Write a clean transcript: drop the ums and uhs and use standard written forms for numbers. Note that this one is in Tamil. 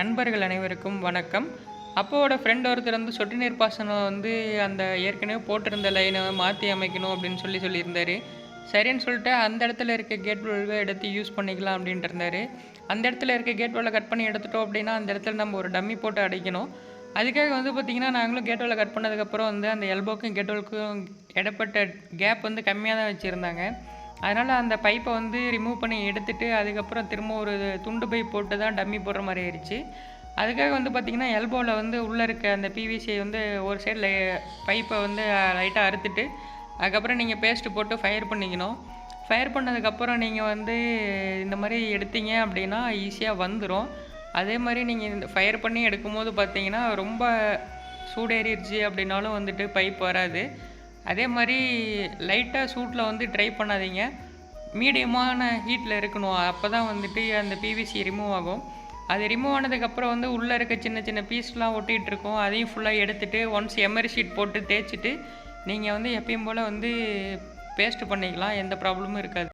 நண்பர்கள் அனைவருக்கும் வணக்கம். அப்போவோட ஃப்ரெண்ட் ஒருத்தர் வந்து சொட்டு நீர் பாசனம் வந்து அந்த ஏற்கனவே போட்டிருந்த லைனை மாற்றி அமைக்கணும் அப்படின்னு சொல்லியிருந்தார். சரின்னு சொல்லிட்டு அந்த இடத்துல இருக்க கேட் வால்வை எடுத்து யூஸ் பண்ணிக்கலாம் அப்படின்ட்டு இருந்தார். அந்த இடத்துல இருக்க கேட் வாலை கட் பண்ணி எடுத்துட்டோம் அப்படின்னா அந்த இடத்துல நம்ம ஒரு டம்மி போட்டு அடைக்கணும். அதுக்காக வந்து பார்த்திங்கன்னா நாங்களும் கேட் வாலை கட் பண்ணதுக்கப்புறம் வந்து அந்த எல்போக்கும் கேட் வாலுக்கும் இடப்பட்ட கேப் வந்து கம்மியாக தான் வச்சுருந்தாங்க. அதனால் அந்த பைப்பை வந்து ரிமூவ் பண்ணி எடுத்துகிட்டு அதுக்கப்புறம் திரும்ப ஒரு துண்டு பைப் போட்டு தான் டம்மி போடுற மாதிரி ஆயிடுச்சு. அதுக்காக வந்து பார்த்திங்கன்னா எல்போவில் வந்து உள்ளே இருக்க அந்த பிவிசியை வந்து ஒரு சைடில் பைப்பை வந்து லைட்டாக அறுத்துட்டு அதுக்கப்புறம் நீங்கள் பேஸ்ட்டு போட்டு ஃபயர் பண்ணிக்கணும். ஃபயர் பண்ணதுக்கப்புறம் நீங்கள் வந்து இந்த மாதிரி எடுத்தீங்க அப்படின்னா ஈஸியாக வந்துடும். அதே மாதிரி நீங்கள் இந்த ஃபயர் பண்ணி எடுக்கும்போது பார்த்தீங்கன்னா ரொம்ப சூடேறிடுச்சு அப்படின்னாலும் வந்துட்டு பைப் வராது. அதே மாதிரி லைட்டாக சூட்டில் வந்து ட்ரை பண்ணாதீங்க, மீடியமான ஹீட்டில் இருக்கணும். அப்போ தான் வந்துட்டு அந்த பிவிசி ரிமூவ் ஆகும். அது ரிமூவ் ஆனதுக்கப்புறம் வந்து உள்ளே இருக்க சின்ன சின்ன பீஸ்லாம் ஒட்டிகிட்டு இருக்கும். அதையும் ஃபுல்லாக எடுத்துகிட்டு ஒன்ஸ் எமரி ஷீட் போட்டு தேய்ச்சிட்டு நீங்கள் வந்து எப்பயும் போல் வந்து பேஸ்ட் பண்ணிக்கலாம். எந்த ப்ராப்ளமும் இருக்காது.